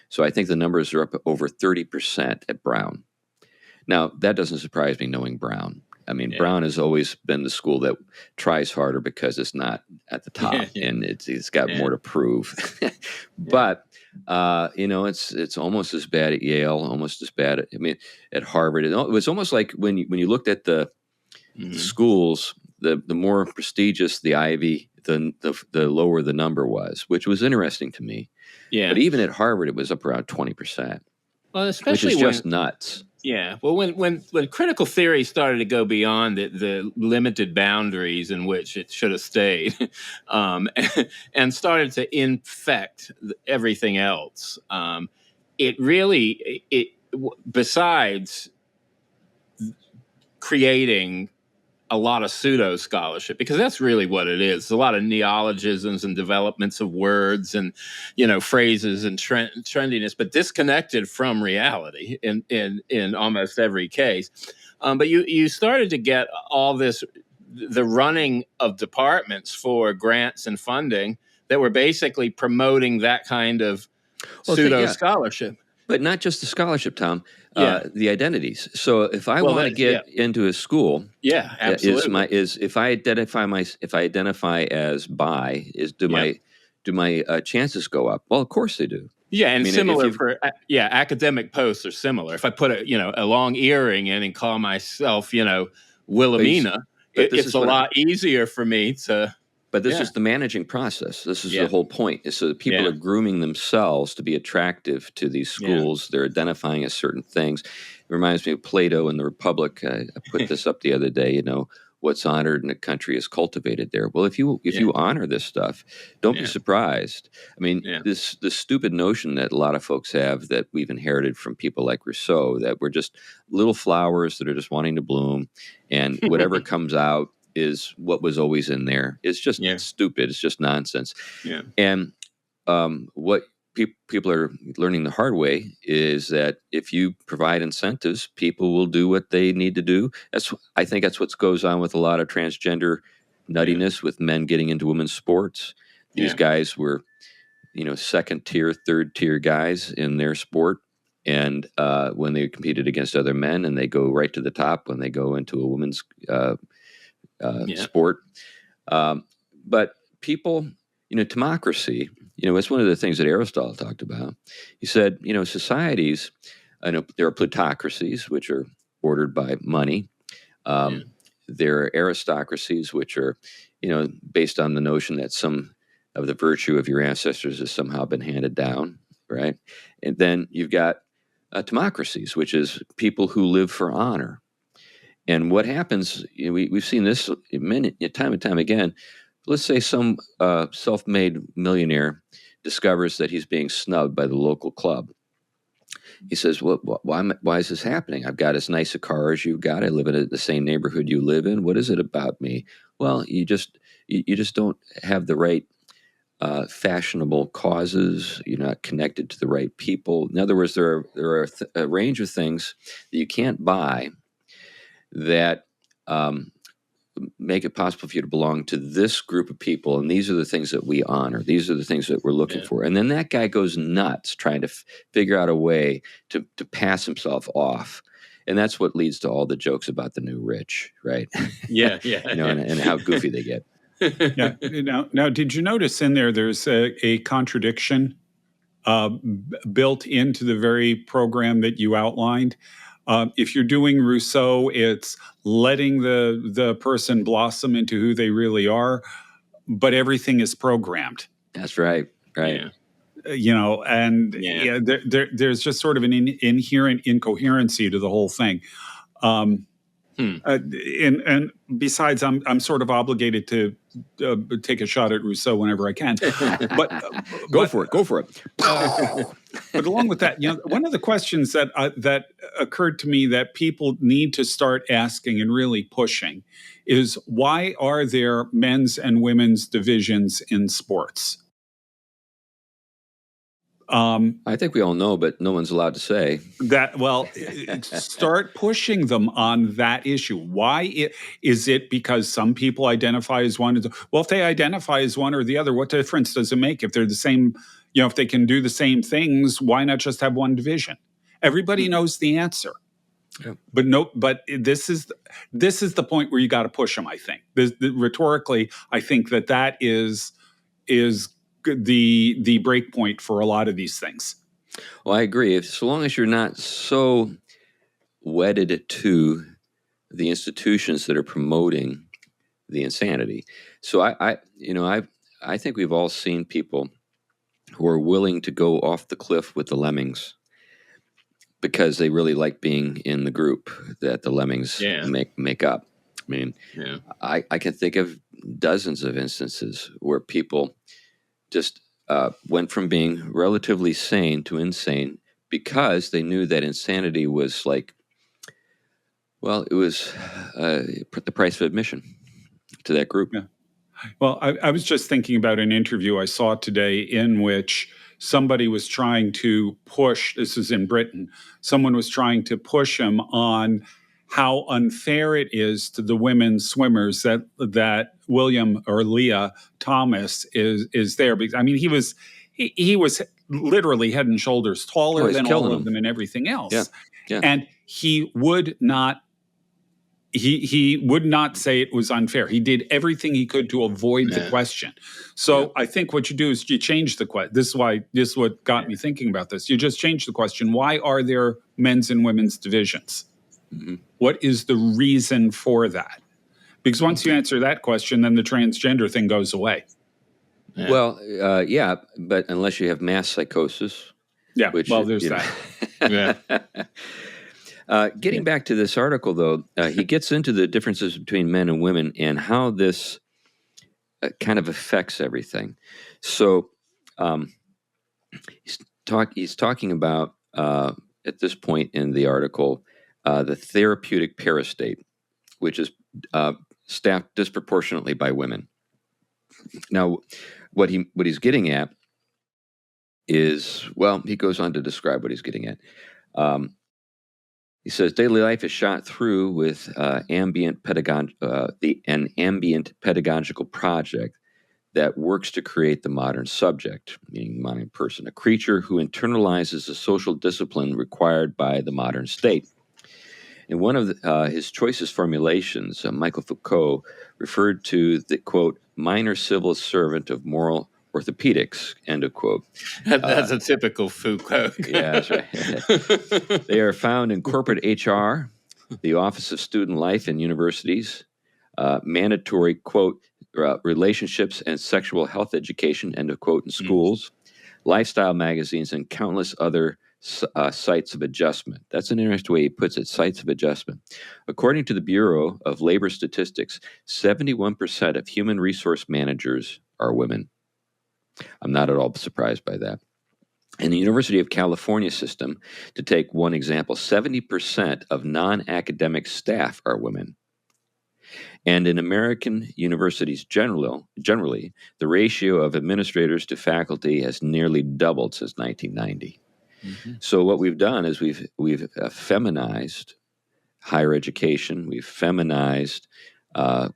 So I think the numbers are up over 30% at Brown. Now, that doesn't surprise me knowing Brown. Brown has always been the school that tries harder because it's not at the top and it's got more to prove. But, it's almost as bad at Yale, almost as bad at Harvard. It was almost like when you looked at the schools, the more prestigious the Ivy, the lower the number was, which was interesting to me. Yeah. But even at Harvard, it was up around 20%. Well, especially which is just nuts. Yeah. Well, when critical theory started to go beyond the limited boundaries in which it should have stayed, and started to infect everything else, besides creating a lot of pseudo scholarship, because that's really what it is. A lot of neologisms and developments of words and, phrases and trendiness, but disconnected from reality in almost every case. But you started to get all this, the running of departments for grants and funding that were basically promoting that kind of pseudo scholarship. But not just the scholarship, Tom. The identities. So if I want to get into a school, absolutely. if I identify as bi, do my chances go up? Well, of course they do. Yeah, and similar for academic posts are similar. If I put a long earring in and call myself Wilhelmina, it's a lot easier for me to. But this is the managing process. This is the whole point. Is so that people are grooming themselves to be attractive to these schools. They're identifying as certain things. It reminds me of Plato and the Republic. I put this up the other day. What's honored in a country is cultivated there. Well, if you honor this stuff, don't be surprised. This stupid notion that a lot of folks have that we've inherited from people like Rousseau, that we're just little flowers that are just wanting to bloom, and whatever comes out is what was always in there. It's just stupid. It's just nonsense. Yeah. And what people are learning the hard way is that if you provide incentives, people will do what they need to do. I think that's what goes on with a lot of transgender nuttiness with men getting into women's sports. These guys were, second tier, third tier guys in their sport. And when they competed against other men, and they go right to the top when they go into a women's sport. But people, democracy, it's one of the things that Aristotle talked about. He said, societies, there are plutocracies, which are ordered by money. There are aristocracies, which are, based on the notion that some of the virtue of your ancestors has somehow been handed down, right? And then you've got democracies, which is people who live for honor. And what happens, we've seen this time and time again. Let's say some self-made millionaire discovers that he's being snubbed by the local club. He says, "Well, why is this happening? I've got as nice a car as you've got. I live in the same neighborhood you live in. What is it about me?" Well, you just don't have the right fashionable causes. You're not connected to the right people. In other words, there are a range of things that you can't buy that make it possible for you to belong to this group of people, and these are the things that we honor. These are the things that we're looking for. And then that guy goes nuts trying to figure out a way to pass himself off. And that's what leads to all the jokes about the new rich, right? Yeah. And how goofy they get. Yeah. Now, did you notice in there's a contradiction built into the very program that you outlined? If you're doing Rousseau, it's letting the person blossom into who they really are, but everything is programmed. That's right. Right. Yeah. There's just sort of an inherent incoherency to the whole thing. And besides, I'm sort of obligated to take a shot at Rousseau whenever I can. But Go for it. But along with that, one of the questions that occurred to me that people need to start asking and really pushing is, why are there men's and women's divisions in sports? I think we all know, but no one's allowed to say that. Well, start pushing them on that issue. Why is it because some people identify as one? Well, if they identify as one or the other, what difference does it make? If they're the same, if they can do the same things, why not just have one division? Everybody knows the answer. Yeah. But this is the point where you got to push them. I think rhetorically, I think that is the break point for a lot of these things. Well, I agree. So long as you're not so wedded to the institutions that are promoting the insanity. So I think we've all seen people who are willing to go off the cliff with the lemmings because they really like being in the group that the lemmings make up. I mean, I can think of dozens of instances where people just went from being relatively sane to insane because they knew that insanity was it was the price of admission to that group. Yeah. Well, I was just thinking about an interview I saw today in which somebody was trying to push, this is in Britain, someone was trying to push him on how unfair it is to the women swimmers that William or Leah Thomas is there. Because I mean, he was literally head and shoulders taller than all of them and everything else. Yeah. And he would not say it was unfair. He did everything he could to avoid the question. So I think what you do is you change the question. This is what got me thinking about this. You just change the question. Why are there men's and women's divisions? Mm-hmm. What is the reason for that? Because once you answer that question, then the transgender thing goes away. Yeah. Well, but unless you have mass psychosis. Yeah, there's that. Getting back to this article, though, he gets into the differences between men and women and how this kind of affects everything. So he's talking about, at this point in the article, the therapeutic peristate, which is staffed disproportionately by women. Now, what he's getting at is, he goes on to describe what he's getting at. He says daily life is shot through with an ambient pedagogical project that works to create the modern subject, meaning modern person, a creature who internalizes the social discipline required by the modern state. In one of his choicest formulations, Michael Foucault referred to the, quote, minor civil servant of moral orthopedics, end of quote. That's a typical Foucault. Yeah, that's right. They are found in corporate HR, the Office of Student Life in universities, mandatory, quote, relationships and sexual health education, end of quote, in schools, lifestyle magazines, and countless other sites of adjustment. That's an interesting way he puts it, sites of adjustment. According to the Bureau of Labor Statistics, 71% of human resource managers are women. I'm not at all surprised by that. In the University of California system, to take one example, 70% of non-academic staff are women. And in American universities generally, the ratio of administrators to faculty has nearly doubled since 1990. Mm-hmm. So what we've done is we've feminized higher education. We've feminized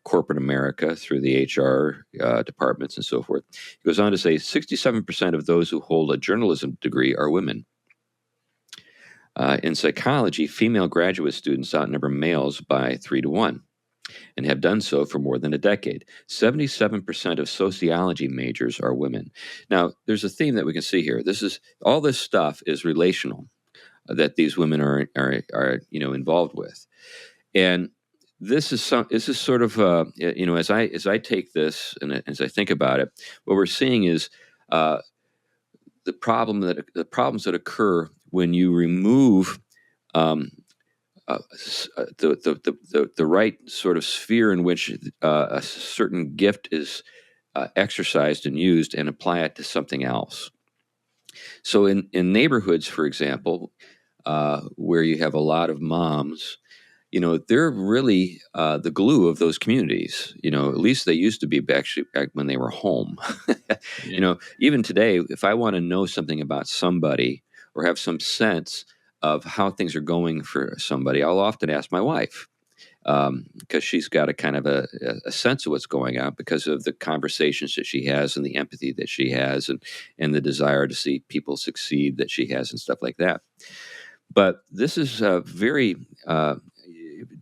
corporate America through the HR departments and so forth. He goes on to say 67% of those who hold a journalism degree are women. In psychology, female graduate students outnumber males by 3 to 1 and have done so for more than a decade. 77% of sociology majors are women. Now, there's a theme that we can see here. All this stuff is relational that these women are involved with. And this is sort of as I take this and as I think about it, what we're seeing is the problems that occur when you remove the right sort of sphere in which a certain gift is exercised and used and apply it to something else. So in neighborhoods, for example, where you have a lot of moms, they're really the glue of those communities. At least they used to be back when they were home. Yeah. Even today, if I want to know something about somebody or have some sense of how things are going for somebody, I'll often ask my wife because she's got a kind of a sense of what's going on because of the conversations that she has and the empathy that she has and the desire to see people succeed that she has and stuff like that. But this is very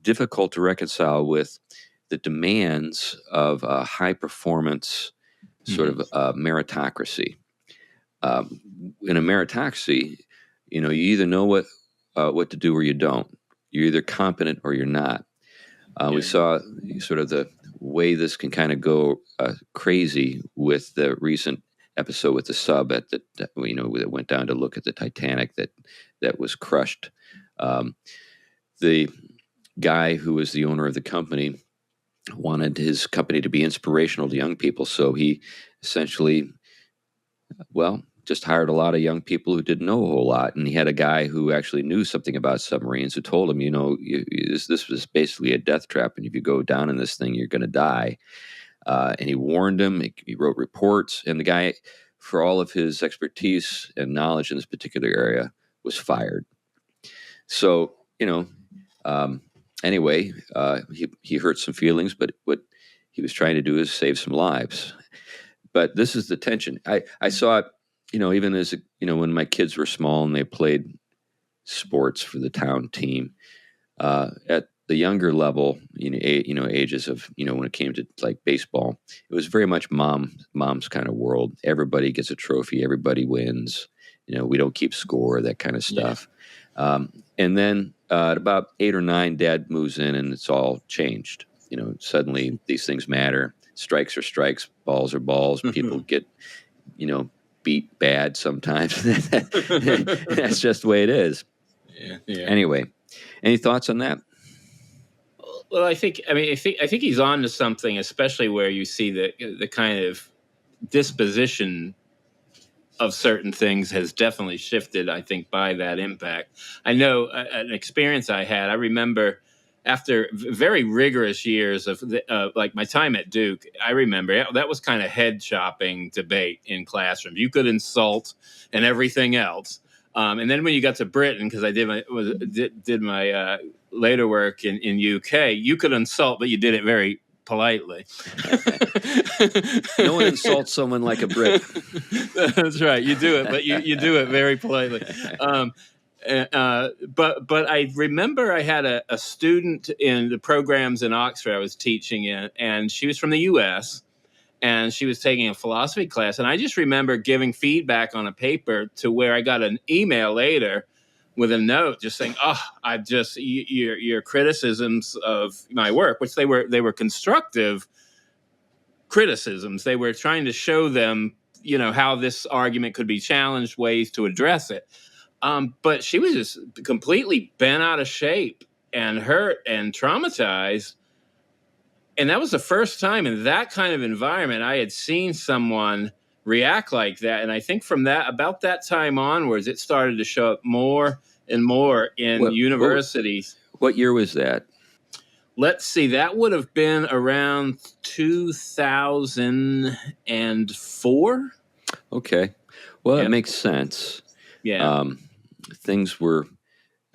difficult to reconcile with the demands of a high performance sort of meritocracy. In a meritocracy, you either know what to do or you don't. You're either competent or you're not. We saw sort of the way this can kind of go crazy with the recent episode with the sub that went down to look at the Titanic that was crushed. The guy who was the owner of the company wanted his company to be inspirational to young people, so he essentially, just hired a lot of young people who didn't know a whole lot, and he had a guy who actually knew something about submarines who told him, this was basically a death trap, and if you go down in this thing, you're going to die. And he warned him. He wrote reports, and the guy, for all of his expertise and knowledge in this particular area, was fired. So, anyway, he hurt some feelings, but what he was trying to do is save some lives. But this is the tension. I saw it, even as when my kids were small and they played sports for the town team. At the younger level, ages of when it came to like baseball, it was very much mom's kind of world. Everybody gets a trophy, everybody wins. We don't keep score, that kind of stuff. And then at about 8 or 9, Dad moves in, and it's all changed. Suddenly these things matter. Strikes are strikes, balls are balls. People get, beat bad sometimes. That's just the way it is. Yeah. Anyway, any thoughts on that? Well, I think he's on to something, especially where you see the kind of disposition of certain things has definitely shifted, I think, by that impact. I know an experience I had. I remember after very rigorous years of like my time at Duke, I remember that was kind of head chopping debate in classrooms. You could insult and everything else. And then when you got to Britain, because I did my later work in UK, you could insult, but you did it very politely. No one insults someone like a Brit. That's right. You do it, but you do it very politely. But I remember I had a student in the programs in Oxford I was teaching in, and she was from the U.S., and she was taking a philosophy class. And I just remember giving feedback on a paper to where I got an email later with a note just saying, your criticisms of my work, which they were constructive criticisms. They were trying to show them, how this argument could be challenged, ways to address it. But she was just completely bent out of shape and hurt and traumatized. And that was the first time in that kind of environment I had seen someone react like that. And I think from about that time onwards, it started to show up more and more in universities. What year was that? Let's see, that would have been around 2004. Okay. Well, it makes sense. Yeah.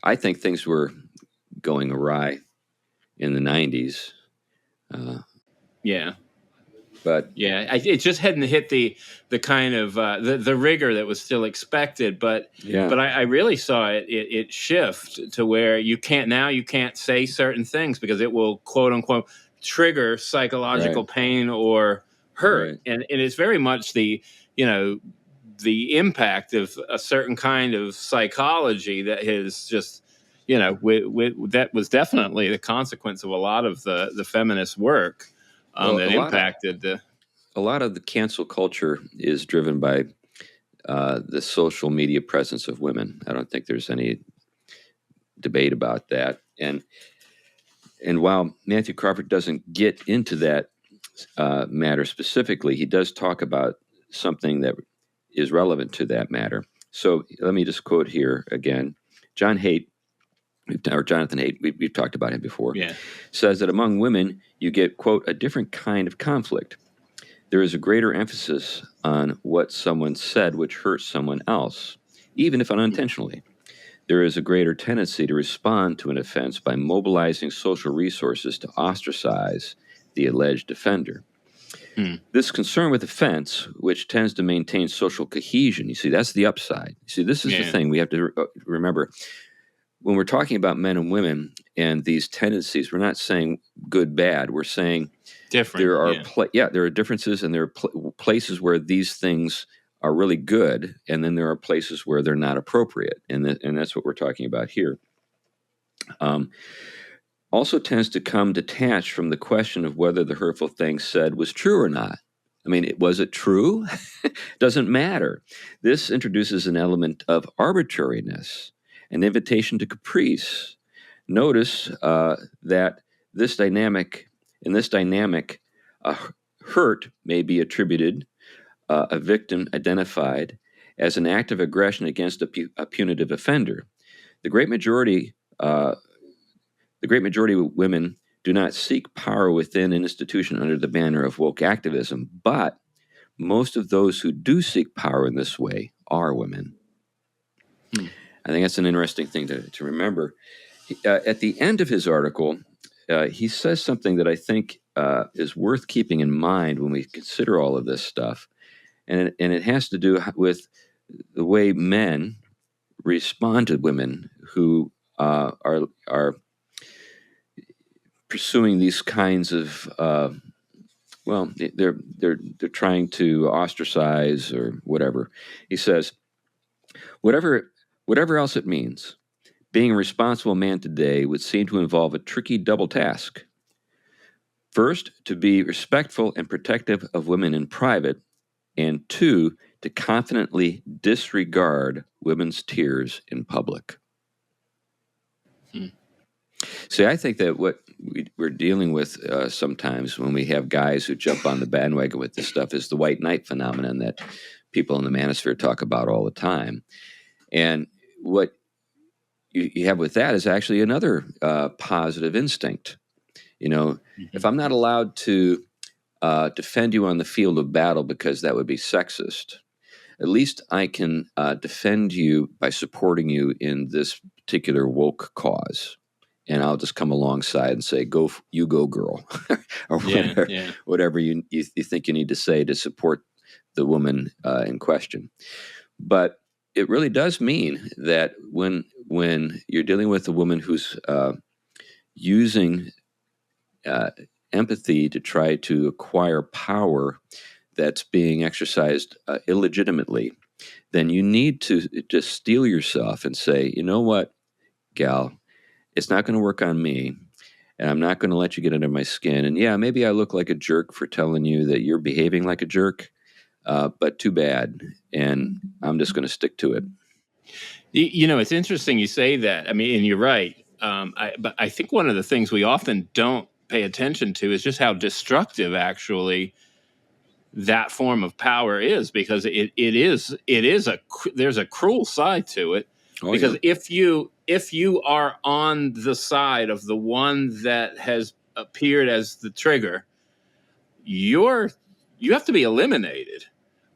I think things were going awry in the 90s. Yeah. But Yeah, it just hadn't hit the kind of the rigor that was still expected, but yeah, I really saw it shift to where you can't say certain things because it will quote unquote trigger psychological right, pain or hurt, right. and it's very much the the impact of a certain kind of psychology that has just that was definitely the consequence of a lot of the feminist work Well, that impacted the. a lot of the cancel culture is driven by the social media presence of women. I don't think there's any debate about that. And while Matthew Crawford doesn't get into that matter specifically, he does talk about something that is relevant to that matter. So let me just quote here again. Jonathan Haidt, we've talked about him before, Yeah. says that among women, you get, quote, a different kind of conflict. There is a greater emphasis on what someone said which hurts someone else, even if unintentionally. There is a greater tendency to respond to an offense by mobilizing social resources to ostracize the alleged offender. This concern with offense, which tends to maintain social cohesion, you see, that's the upside. You see, this is the Yeah. thing we have to remember. When we're talking about men and women and these tendencies, we're not saying good, bad. We're saying Different. there are Yeah. there are differences, and there are places where these things are really good, and then there are places where they're not appropriate, and that's what we're talking about here. Also tends to come detached from the question of whether the hurtful thing said was true or not. I mean, was it true? Doesn't matter. This introduces an element of arbitrariness, an invitation to caprice. Notice that this dynamic, in this dynamic, hurt may be attributed, a victim identified as an act of aggression against a punitive offender. The great majority, of women do not seek power within an institution under the banner of woke activism, but most of those who do seek power in this way are women. I think that's an interesting thing to remember. At the end of his article, he says something that I think is worth keeping in mind when we consider all of this stuff, and it has to do with the way men respond to women who are pursuing these kinds of they're trying to ostracize or whatever. He says, whatever else it means, being a responsible man today would seem to involve a tricky double task. First, to be respectful and protective of women in private, and two, to confidently disregard women's tears in public. See, I think that what we're dealing with sometimes when we have guys who jump on the bandwagon with this stuff is the white knight phenomenon that people in the manosphere talk about all the time. And what you have with that is actually another positive instinct. If I'm not allowed to defend you on the field of battle because that would be sexist, at least I can defend you by supporting you in this particular woke cause. And I'll just come alongside and say, go, girl, or whatever you think you need to say to support the woman in question. But it really does mean that when you're dealing with a woman who's using empathy to try to acquire power that's being exercised illegitimately, then you need to just steel yourself and say, you know what, gal, it's not going to work on me, and I'm not going to let you get under my skin. And yeah, maybe I look like a jerk for telling you that you're behaving like a jerk, but too bad, and I'm just going to stick to it. It's interesting you say that. I mean, and you're right. But I think one of the things we often don't pay attention to is just how destructive actually that form of power is, because there's a cruel side to it. Because if you are on the side of the one that has appeared as the trigger, you have to be eliminated.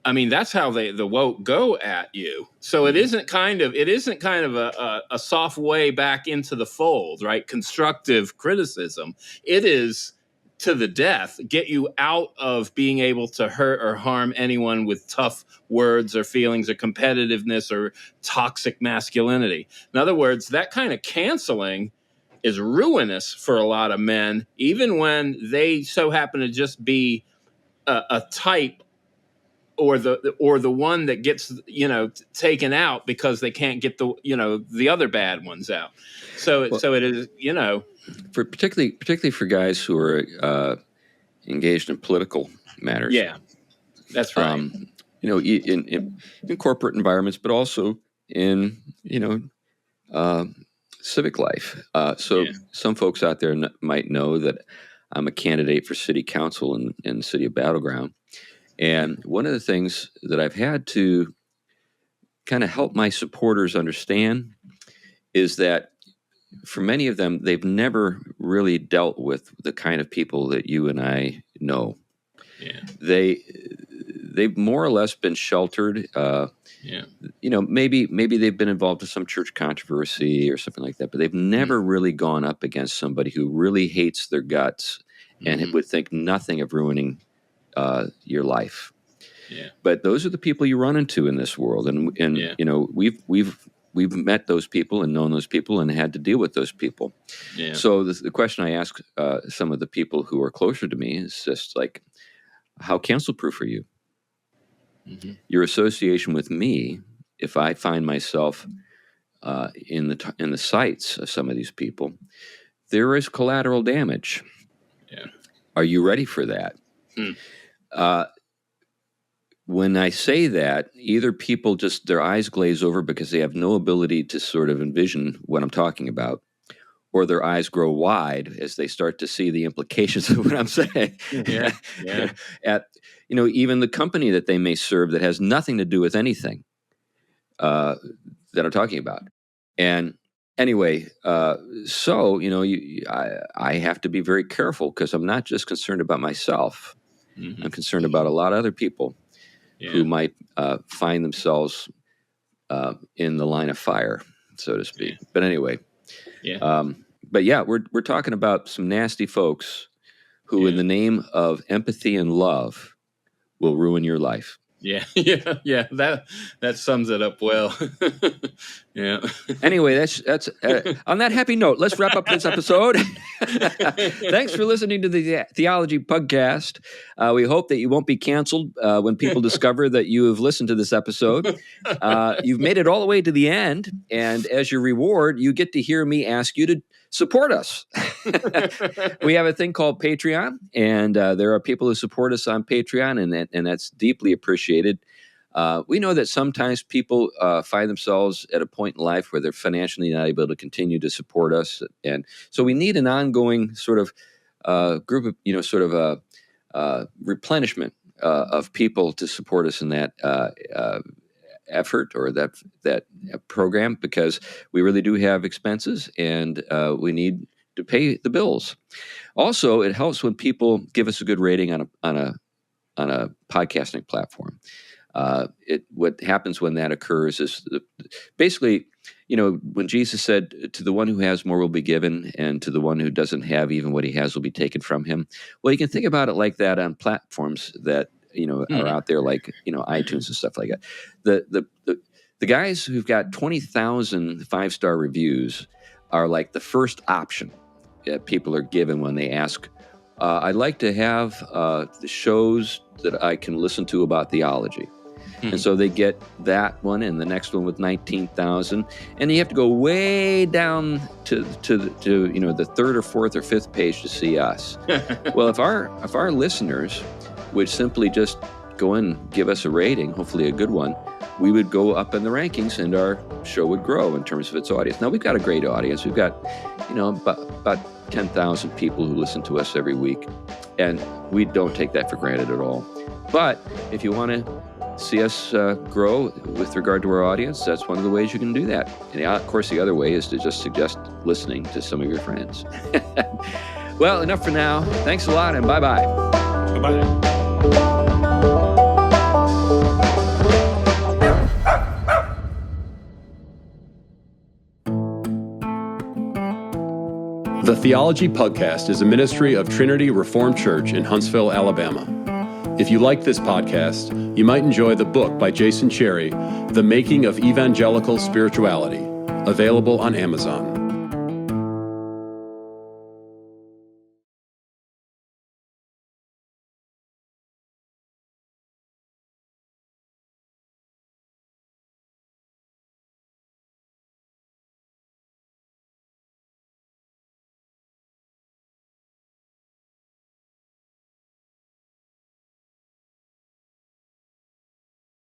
I mean, that's how the woke go at you. So it isn't kind of a soft way back into the fold, right? Constructive criticism. It is to the death, get you out of being able to hurt or harm anyone with tough words or feelings or competitiveness or toxic masculinity. In other words, that kind of canceling is ruinous for a lot of men, even when they so happen to just be a type or the one that gets, taken out because they can't get the other bad ones out. So it is, for particularly for guys who are engaged in political matters. Yeah, that's right. In corporate environments, but also in civic life. Some folks out there might know that I'm a candidate for city council in the city of Battleground. And one of the things that I've had to kind of help my supporters understand is that for many of them, they've never really dealt with the kind of people that you and I know. Yeah. They've more or less been sheltered. Maybe they've been involved in some church controversy or something like that, but they've never really gone up against somebody who really hates their guts and would think nothing of ruining your life. Yeah. But those are the people you run into in this world, and we've met those people and known those people and had to deal with those people. Yeah. So the question I ask some of the people who are closer to me is just like, how cancel-proof are you? Mm-hmm. Your association with me, if I find myself in the sights of some of these people, there is collateral damage. Yeah. Are you ready for that? When I say that, either people just their eyes glaze over because they have no ability to sort of envision what I'm talking about, or their eyes grow wide as they start to see the implications of what I'm saying. Yeah. At even the company that they may serve that has nothing to do with anything that I'm talking about. And anyway, I have to be very careful because I'm not just concerned about myself. Mm-hmm. I'm concerned about a lot of other people who might find themselves in the line of fire, so to speak. Yeah. But anyway, we're talking about some nasty folks who, in the name of empathy and love, will ruin your life. Yeah. That sums it up well. Yeah. Anyway, that's on that happy note. Let's wrap up this episode. Thanks for listening to the Theology Pugcast. We hope that you won't be canceled when people discover that you have listened to this episode. You've made it all the way to the end, and as your reward, you get to hear me ask you to support us. We have a thing called Patreon, and there are people who support us on Patreon, and that's deeply appreciated. We know that sometimes people find themselves at a point in life where they're financially not able to continue to support us, and so we need an ongoing sort of group of replenishment of people to support us in that effort or that program, because we really do have expenses and we need to pay the bills. Also, it helps when people give us a good rating on a podcasting platform. What happens when that occurs is basically, when Jesus said, to the one who has more will be given, and to the one who doesn't have even what he has will be taken from him. Well, you can think about it like that on platforms that are out there, like iTunes and stuff like that. The guys who've got 20,000 5-star reviews are like the first option that people are given when they ask, I'd like to have the shows that I can listen to about theology. And so they get that one and the next one with 19,000, and you have to go way down to the third or fourth or fifth page to see us. Well, if our listeners would simply just go and give us a rating, hopefully a good one, we would go up in the rankings and our show would grow in terms of its audience. Now, we've got a great audience. We've got, about 10,000 people who listen to us every week, and we don't take that for granted at all. But if you want to see us grow with regard to our audience, that's one of the ways you can do that. And of course, the other way is to just suggest listening to some of your friends. Well, enough for now. Thanks a lot, and bye-bye. Bye-bye. The Theology Pugcast is a ministry of Trinity Reformed Church in Huntsville, Alabama. If you like this podcast, you might enjoy the book by Jason Cherry, The Making of Evangelical Spirituality, available on Amazon.